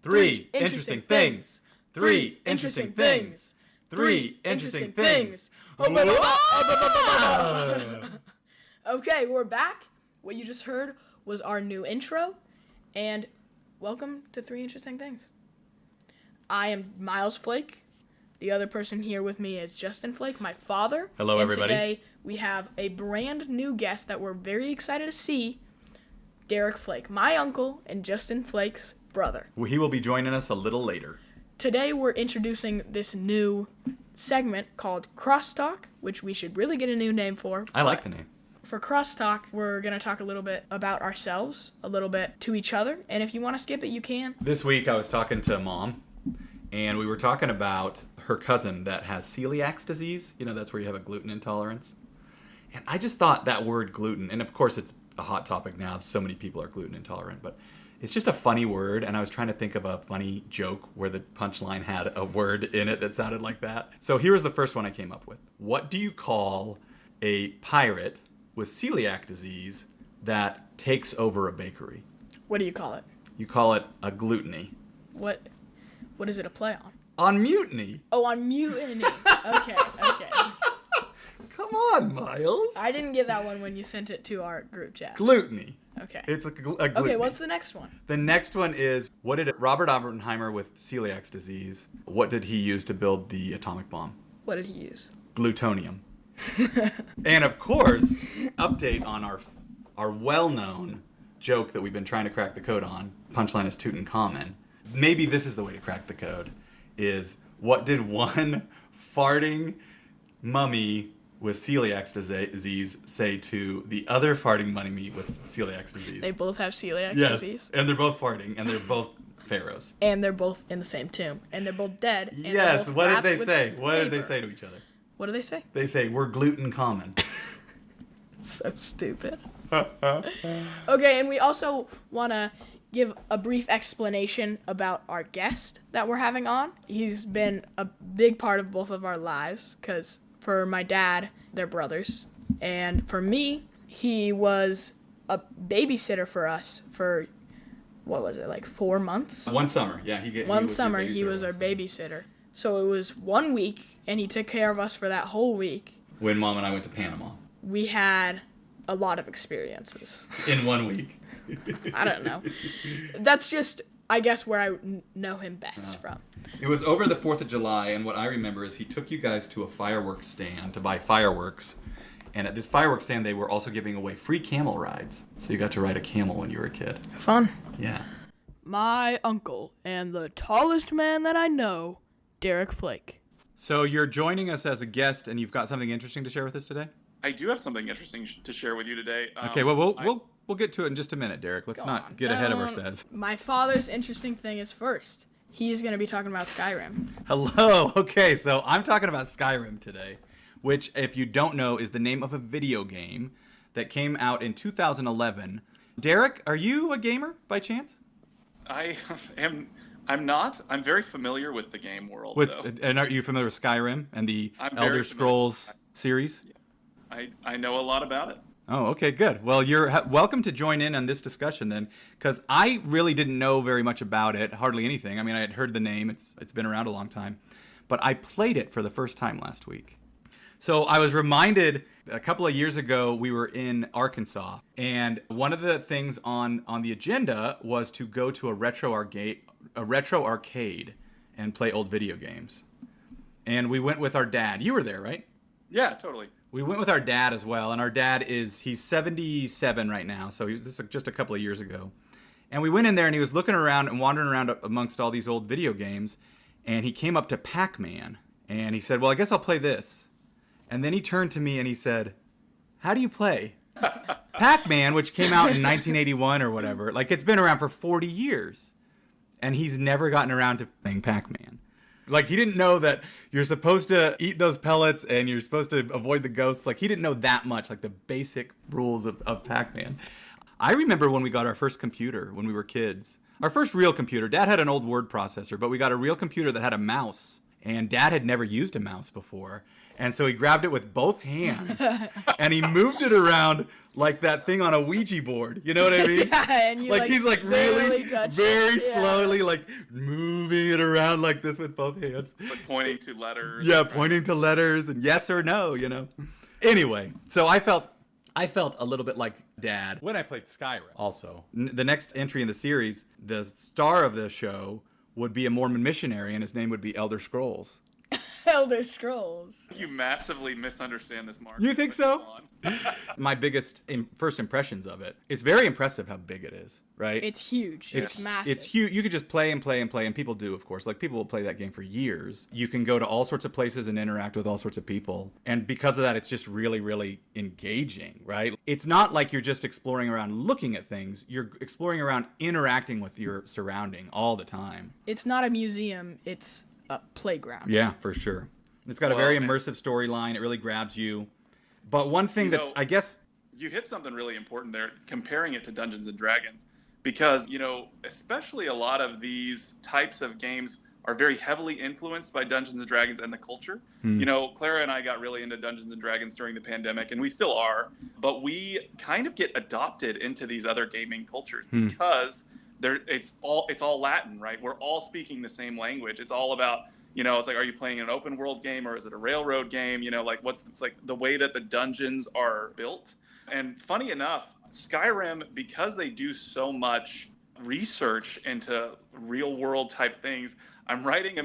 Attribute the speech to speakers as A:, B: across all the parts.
A: Three interesting things. Three interesting things. Three interesting things.
B: Okay, we're back. What you just heard was our new intro, and welcome to Three Interesting Things. I am Miles Flake. The other person here with me is Justin Flake, my father.
A: Hello, everybody.
B: Today we have a brand new guest that we're very excited to see, Derek Flake, my uncle and Justin Flake's brother.
A: He will be joining us a little later.
B: Today we're introducing this new segment called Crosstalk, which we should really get a new name for.
A: I like the name.
B: For Crosstalk, we're going to talk a little bit about ourselves, a little bit to each other, and if you want to skip it, you can.
A: This week I was talking to Mom, and we were talking about her cousin that has celiac disease. You know, that's where you have a gluten intolerance. And I just thought that word gluten, and of course it's a hot topic now, so many people are gluten intolerant, but it's just a funny word, and I was trying to think of a funny joke where the punchline had a word in it that sounded like that. So here's the first one I came up with. What do you call a pirate with celiac disease that takes over a bakery?
B: What do you call it?
A: You call it a gluttony.
B: What is it a play on?
A: On mutiny.
B: Oh, on mutiny. Okay.
A: Come on, Miles.
B: I didn't get that one when you sent it to our group chat.
A: Gluttony.
B: Okay.
A: It's a gluttony.
B: Okay, what's the next one?
A: The next one is, what did Robert Oppenheimer with celiac disease, what did he use to build the atomic bomb?
B: What did he use?
A: Glutonium. And of course, update on our well-known joke that we've been trying to crack the code on. Punchline is Tutankhamun. Maybe this is the way to crack the code, is what did one farting mummy with celiac disease say to the other farting mummy with celiac disease?
B: They both have celiac
A: yes,
B: disease.
A: And they're both farting, and they're both pharaohs.
B: And they're both in the same tomb. And they're both dead. And
A: yes,
B: both
A: what did
B: wrapped
A: they
B: with
A: say? What did
B: paper.
A: they say to each other?
B: What do they say?
A: They say, we're gluten common.
B: So stupid. Okay, and we also want to give a brief explanation about our guest that we're having on. He's been a big part of both of our lives, because for my dad, they're brothers. And for me, he was a babysitter for us for, what was it, like 4 months?
A: One summer, yeah.
B: One summer, he was our babysitter. So it was 1 week, and he took care of us for that whole week.
A: When Mom and I went to Panama.
B: We had a lot of experiences.
A: In 1 week.
B: I don't know. That's just, I guess, where I know him best from.
A: It was over the 4th of July, and what I remember is he took you guys to a fireworks stand to buy fireworks. And at this fireworks stand, they were also giving away free camel rides. So you got to ride a camel when you were a kid.
B: Fun.
A: Yeah.
B: My uncle and the tallest man that I know, Derek Flake.
A: So you're joining us as a guest, and you've got something interesting to share with us today?
C: I do have something interesting to share with you today.
A: Okay, well, we'll get to it in just a minute, Derek. Let's not get ahead of ourselves.
B: My father's interesting thing is first. He's going to be talking about Skyrim.
A: Hello. Okay, so I'm talking about Skyrim today, which, if you don't know, is the name of a video game that came out in 2011. Derek, are you a gamer by chance?
C: I'm not. I'm very familiar with the game world.
A: And are you familiar with Skyrim and the Elder Scrolls series?
C: I know a lot about it.
A: Oh, okay, good. Well, you're welcome to join in on this discussion then, because I really didn't know very much about it, hardly anything. I mean, I had heard the name. It's been around a long time. But I played it for the first time last week. So I was reminded a couple of years ago we were in Arkansas, and one of the things on the agenda was to go to a retro arcade and play old video games. And we went with our dad. You were there, right?
C: Yeah, totally.
A: We went with our dad as well, and our dad he's 77 right now, so this is just a couple of years ago. And we went in there, and he was looking around and wandering around amongst all these old video games, and he came up to Pac-Man, and he said, well, I guess I'll play this. And then he turned to me and he said, how do you play? Pac-Man, which came out in 1981 or whatever, like it's been around for 40 years, and he's never gotten around to playing Pac-Man. Like, he didn't know that you're supposed to eat those pellets and you're supposed to avoid the ghosts. Like, he didn't know that much, like the basic rules of Pac-Man. I remember when we got our first computer when we were kids. Our first real computer. Dad had an old word processor, but we got a real computer that had a mouse. And Dad had never used a mouse before. And so he grabbed it with both hands and he moved it around like that thing on a Ouija board. You know what I mean?
B: Yeah, and you
A: like he's like really
B: touch
A: very
B: it. Yeah.
A: slowly like moving it around like this with both hands.
C: Like pointing to letters.
A: Yeah, pointing to letters and yes or no, you know. Anyway, so I felt a little bit like Dad when I played Skyrim. Also, the next entry in the series, the star of the show would be a Mormon missionary and his name would be Elder Scrolls.
B: Elder Scrolls.
C: You massively misunderstand this, Mark.
A: You think so?
C: Come on.
A: My biggest first impressions of it. It's very impressive how big it is, right?
B: It's huge. It's massive.
A: It's huge. You could just play and play and play, and people do, of course. Like, people will play that game for years. You can go to all sorts of places and interact with all sorts of people. And because of that, it's just really, really engaging, right? It's not like you're just exploring around looking at things. You're exploring around interacting with your surrounding all the time.
B: It's not a museum. It's a playground.
A: Yeah, for sure. It's got a very immersive storyline. It really grabs you. But one thing that's, I guess...
C: You hit something really important there, comparing it to Dungeons & Dragons. Because, especially a lot of these types of games are very heavily influenced by Dungeons & Dragons and the culture. Clara and I got really into Dungeons & Dragons during the pandemic, and we still are. But we kind of get adopted into these other gaming cultures because it's all Latin, right? We're all speaking the same language. It's all about... it's like, are you playing an open world game or is it a railroad game? It's like the way that the dungeons are built. And funny enough, Skyrim, because they do so much research into real world type things, I'm writing a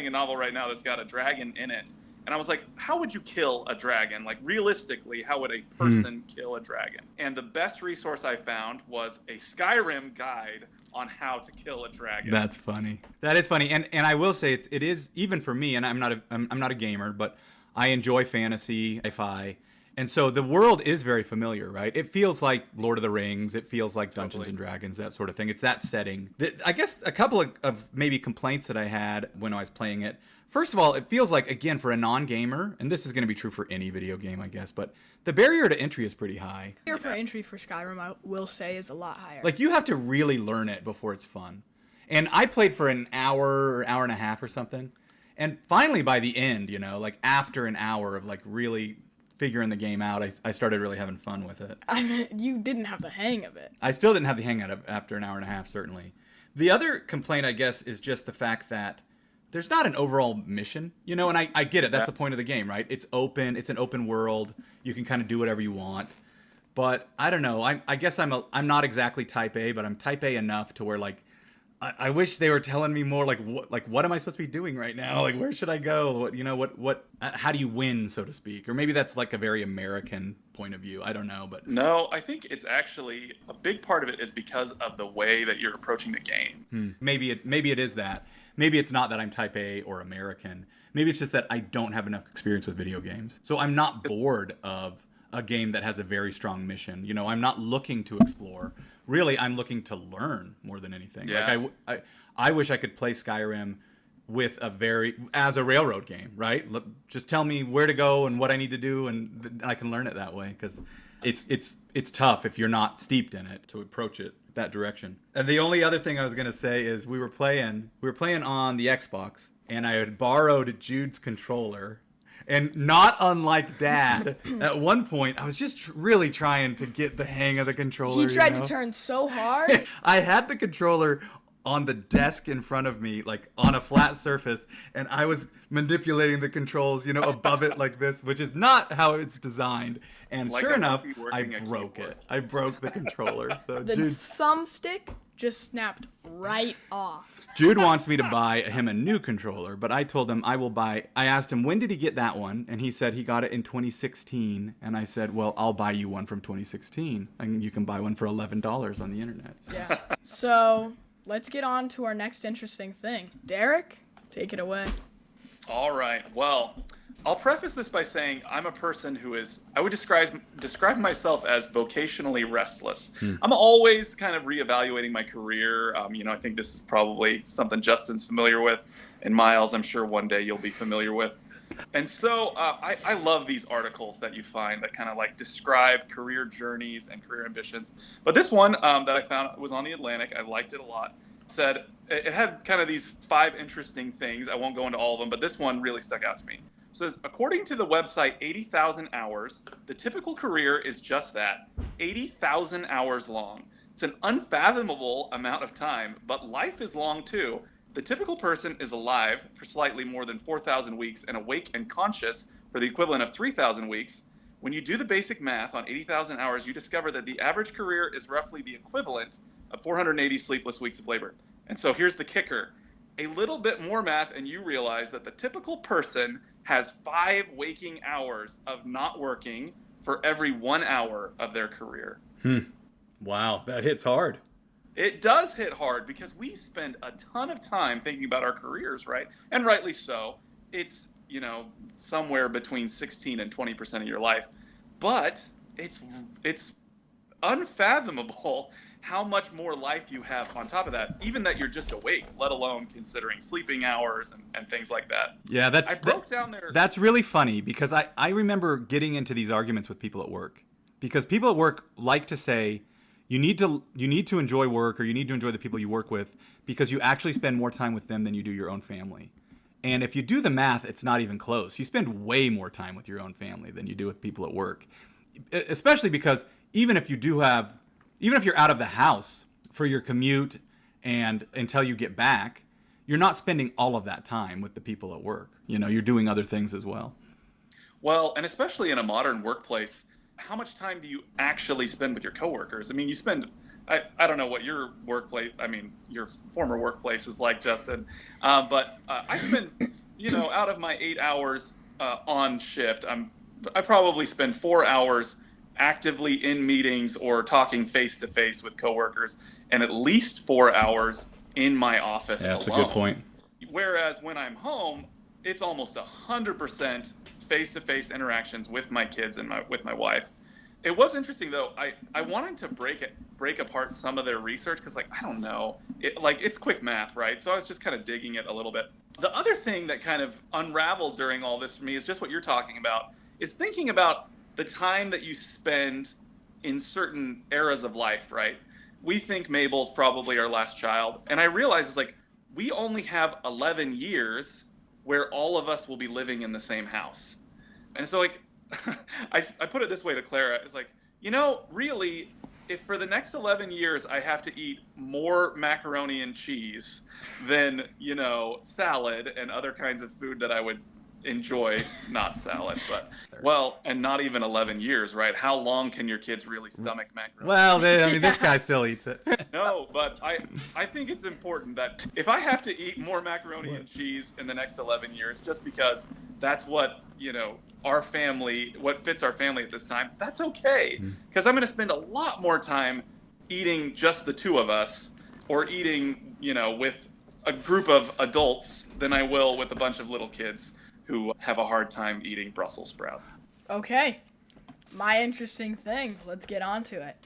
C: novel right now that's got a dragon in it. And I was like, how would you kill a dragon? Like, realistically, how would a person kill a dragon? And the best resource I found was a Skyrim guide on how to kill a dragon.
A: That's funny. That is funny. And I will say it is, even for me, and I'm not a gamer, but I enjoy fantasy, sci-fi. And so the world is very familiar, right? It feels like Lord of the Rings. It feels like Dungeons and Dragons, that sort of thing. It's that setting. I guess a couple of maybe complaints that I had when I was playing it. First of all, it feels like, again, for a non-gamer, and this is going to be true for any video game, I guess, but the barrier to entry is pretty high.
B: The barrier for entry for Skyrim, I will say, is a lot higher.
A: Like, you have to really learn it before it's fun. And I played for an hour or hour and a half or something. And finally, by the end, after an hour of, really figuring the game out, I started really having fun with it.
B: I mean, you didn't have the hang of it.
A: I still didn't have the hang of it after an hour and a half, certainly. The other complaint, I guess, is just the fact that there's not an overall mission, and I get it. That's the point of the game, right? It's open. It's an open world. You can kind of do whatever you want. But I don't know. I guess I'm not exactly type A, but I'm type A enough to where, I wish they were telling me more, what am I supposed to be doing right now? Like, where should I go? How do you win, so to speak? Or maybe that's like a very American point of view. I don't know, but
C: no, I think it's actually a big part of it is because of the way that you're approaching the game.
A: Maybe it is that. Maybe it's not that I'm type A or American. Maybe it's just that I don't have enough experience with video games. So I'm not bored of a game that has a very strong mission. I'm not looking to explore. Really, I'm looking to learn more than anything.
C: Yeah.
A: I wish I could play Skyrim as a railroad game, right? Just tell me where to go and what I need to do, and I can learn it that way, because it's tough if you're not steeped in it to approach it that direction. And the only other thing I was going to say is we were playing on the Xbox, and I had borrowed Jude's controller. And not unlike Dad, at one point, I was just really trying to get the hang of the controller.
B: He tried to turn so hard.
A: I had the controller on the desk in front of me, on a flat surface, and I was manipulating the controls, above it like this, which is not how it's designed. And sure enough, I broke it. I broke the controller. So
B: the thumbstick just snapped right off.
A: Jude wants me to buy him a new controller, but I told him I asked him, when did he get that one? And he said he got it in 2016. And I said, well, I'll buy you one from 2016. And you can buy one for $11 on the internet. So.
B: Yeah. So let's get on to our next interesting thing. Derek, take it away.
C: All right. Well, I'll preface this by saying I'm a person who I would describe myself as vocationally restless. I'm always kind of reevaluating my career. I think this is probably something Justin's familiar with, and Miles, I'm sure one day you'll be familiar with. And so I love these articles that you find that kind of describe career journeys and career ambitions. But this one that I found was on The Atlantic. I liked it a lot. It said it had kind of these 5 interesting things. I won't go into all of them, but this one really stuck out to me. So according to the website 80,000 Hours, the typical career is just that, 80,000 hours long. It's an unfathomable amount of time, but life is long too. The typical person is alive for slightly more than 4,000 weeks and awake and conscious for the equivalent of 3,000 weeks. When you do the basic math on 80,000 hours, you discover that the average career is roughly the equivalent of 480 sleepless weeks of labor. And so here's the kicker. A little bit more math and you realize that the typical person has 5 waking hours of not working for every 1 hour of their career.
A: Wow, that hits hard.
C: It does hit hard because we spend a ton of time thinking about our careers, right? And rightly so. It's, somewhere between 16 and 20% of your life. But it's unfathomable how much more life you have on top of that, even that you're just awake, let alone considering sleeping hours and things like that.
A: Yeah,
C: I broke down there.
A: That's really funny because I remember getting into these arguments with people at work. Because people at work like to say, you need to enjoy work, or you need to enjoy the people you work with because you actually spend more time with them than you do your own family. And if you do the math, it's not even close. You spend way more time with your own family than you do with people at work. Especially because even if you're out of the house for your commute and until you get back, you're not spending all of that time with the people at work. You're doing other things as well.
C: Well, and especially in a modern workplace, how much time do you actually spend with your coworkers? I mean, you spend, I don't know what your your former workplace is like, Justin, but I spend, out of my 8 hours on shift, I probably spend 4 hours actively in meetings or talking face to face with coworkers, and at least 4 hours in my office alone.
A: That's a good point.
C: Whereas when I'm home, it's almost 100% face-to-face interactions with my kids and with my wife. It was interesting though. I wanted to break apart some of their research because I don't know, it's quick math, right? So I was just kind of digging it a little bit. The other thing that kind of unraveled during all this for me is just what you're talking about, is thinking about the time that you spend in certain eras of life, right? We think Mabel's probably our last child, and I realize we only have 11 years where all of us will be living in the same house. And so I put it this way to Clara, it's really, if for the next 11 years I have to eat more macaroni and cheese than, salad and other kinds of food that I would enjoy, not salad, but, and not even 11 years, right? How long can your kids really stomach macaroni?
A: Well, this guy still eats it.
C: No, but I think it's important that if I have to eat more macaroni and cheese in the next 11 years, just because that's what, our family, what fits our family at this time, that's okay. Because I'm going to spend a lot more time eating just the two of us, or eating, with a group of adults than I will with a bunch of little kids who have a hard time eating Brussels sprouts.
B: Okay. My interesting thing. Let's get on to it.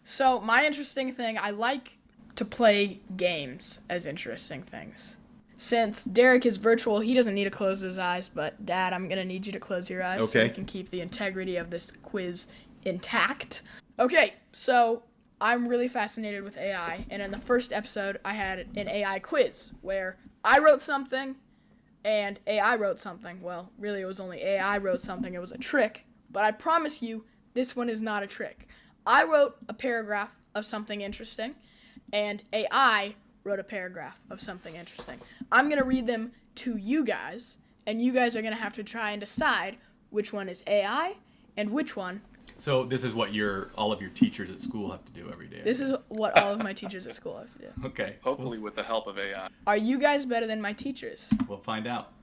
B: So, my interesting thing, I like to play games as interesting things. Since Derek is virtual, he doesn't need to close his eyes, but Dad, I'm going to need you to close your eyes so we can keep the integrity of this quiz intact. Okay, so I'm really fascinated with AI, and in the first episode, I had an AI quiz where I wrote something and AI wrote something. Well, really, it was only AI wrote something. It was a trick, but I promise you, this one is not a trick. I wrote a paragraph of something interesting, and AI wrote a paragraph of something interesting. I'm going to read them to you guys, and you guys are going to have to try and decide which one is AI and which one.
A: So this is what all of your teachers at school have to do every day.
B: This is what all of my teachers at school have to do.
A: Okay.
C: Hopefully with the help of AI.
B: Are you guys better than my teachers?
A: We'll find out.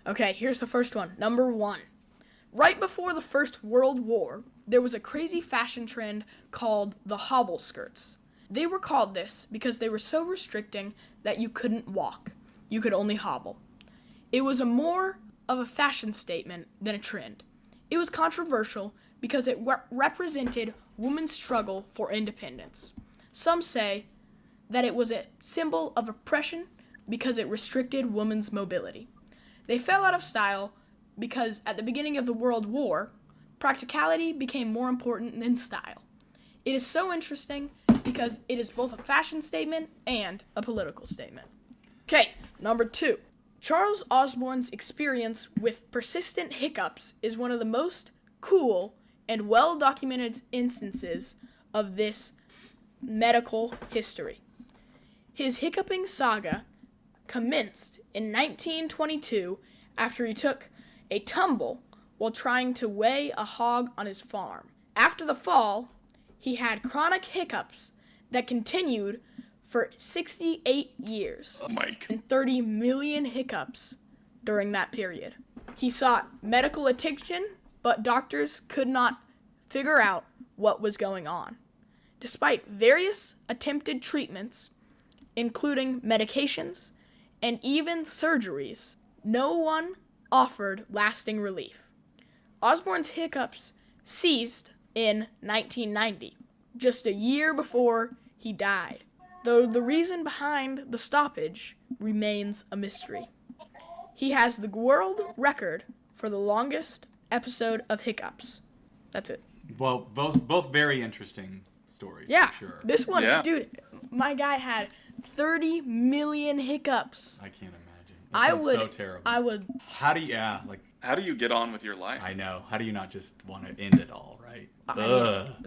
B: Okay, here's the first one. Number 1. Right before the First World War, there was a crazy fashion trend called the hobble skirts. They were called this because they were so restricting that you couldn't walk. You could only hobble. It was more of a fashion statement than a trend. It was controversial because it represented women's struggle for independence. Some say that it was a symbol of oppression because it restricted women's mobility. They fell out of style because at the beginning of the World War, practicality became more important than style. It is so interesting because it is both a fashion statement and a political statement. Okay, number 2. Charles Osborne's experience with persistent hiccups is one of the most cool and well-documented instances of this medical history. His hiccuping saga commenced in 1922 after he took a tumble while trying to weigh a hog on his farm. After the fall, he had chronic hiccups that continued for 68 years and 30 million hiccups during that period. He sought medical attention, but doctors could not figure out what was going on. Despite various attempted treatments, including medications and even surgeries, no one offered lasting relief. Osborne's hiccups ceased in 1990, just a year before he died, though the reason behind the stoppage remains a mystery. He has the world record for the longest episode of hiccups. That's it.
A: Well, both very interesting stories.
B: Yeah,
A: for sure.
B: This one, dude, my guy had 30 million hiccups.
A: I can't imagine. That sounds so terrible.
B: I would.
A: How do you
C: get on with your life?
A: I know. How do you not just want to end it all, right?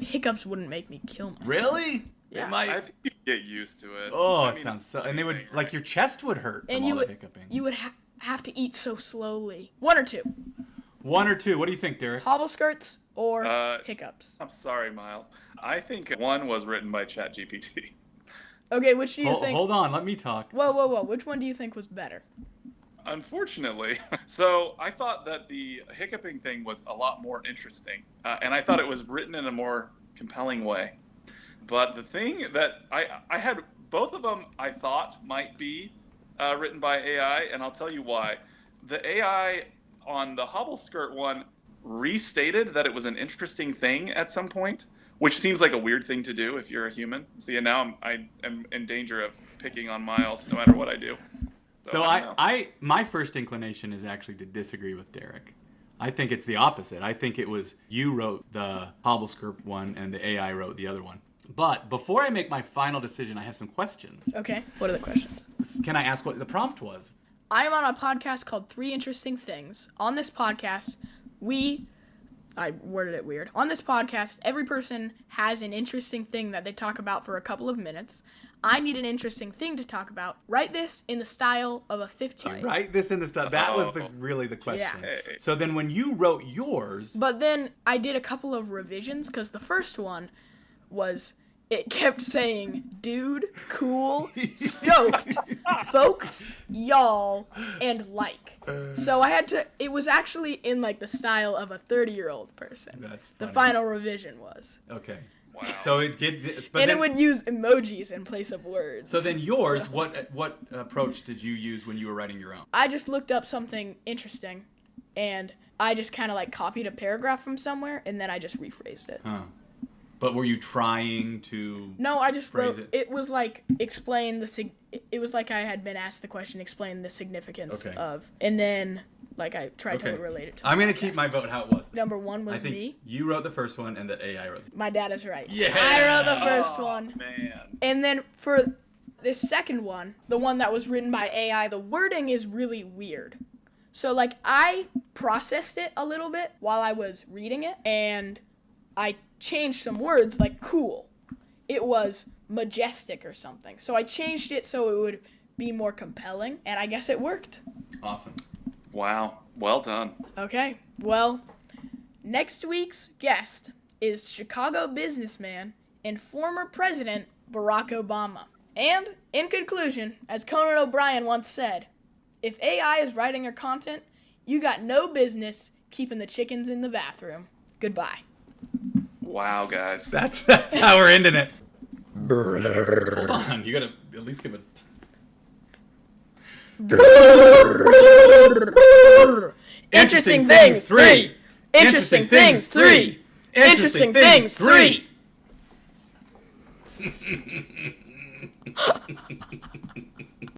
B: Hiccups wouldn't make me kill myself.
A: Really?
B: Yeah.
A: It might.
C: I think you get used to it.
A: Oh, it sounds so. And they would like your chest would hurt from all the hiccuping.
B: You would have to eat so slowly. 1 or 2.
A: 1 or 2. What do you think, Derek?
B: Hobble skirts or hiccups?
C: I'm sorry, Miles. I think 1 was written by ChatGPT.
B: Okay, which do you think?
A: Hold on, let me talk.
B: Whoa. Which one do you think was better?
C: Unfortunately. So I thought that the hiccuping thing was a lot more interesting. And I thought it was written in a more compelling way. But the thing that I had, both of them I thought might be written by AI, and I'll tell you why. The AI on the hobble skirt one restated that it was an interesting thing at some point, which seems like a weird thing to do if you're a human. See, and now I am in danger of picking on Miles no matter what I do.
A: So my first inclination is actually to disagree with Derek. I think it's the opposite. I think it was you wrote the hobble skirt one and the AI wrote the other one. But before I make my final decision, I have some questions.
B: Okay. What are the questions?
A: Can I ask what the prompt was?
B: I am on a podcast called 3 Interesting Things. On this podcast, I worded it weird. On this podcast, every person has an interesting thing that they talk about for a couple of minutes. I need an interesting thing to talk about. Write this in the style of a 15-year-old.
A: Write this in the style. That was really the question.
B: Yeah.
A: So then when you wrote yours...
B: But then I did a couple of revisions because the first one was... It kept saying, dude, cool, stoked, folks, y'all, and like. So I had to, it was actually in like the style of a 30-year-old person.
A: That's funny.
B: The final revision was.
A: Okay.
C: Wow.
A: So it did,
B: but it would use emojis in place of words.
A: So then yours, what approach did you use when you were writing your own?
B: I just looked up something interesting, and I just kind of like copied a paragraph from somewhere, and then I just rephrased it.
A: Huh. But were you trying to?
B: No, I just wrote.
A: It?
B: It was like explain the. It was like I had been asked the question, explain the significance of, and then like I tried to relate it to.
A: I'm gonna keep my vote how it was.
B: Number 1 was
A: I think
B: me.
A: You wrote the first one, and the AI wrote.
B: My dad is right.
A: Yeah.
B: I wrote the first one.
C: Man.
B: And then for this second one, the one that was written by AI, the wording is really weird. So like I processed it a little bit while I was reading it, and I changed some words like cool. It was majestic or something. So I changed it so it would be more compelling, and I guess it worked.
A: Awesome.
C: Wow. Well done.
B: Okay. Well, next week's guest is Chicago businessman and former President Barack Obama. And in conclusion, as Conan O'Brien once said, if AI is writing your content, you got no business keeping the chickens in the bathroom. Goodbye.
C: Wow, guys.
A: That's how we're ending it. Hold on, you gotta at least give it.
B: Interesting things 3. Interesting things 3. Interesting things 3.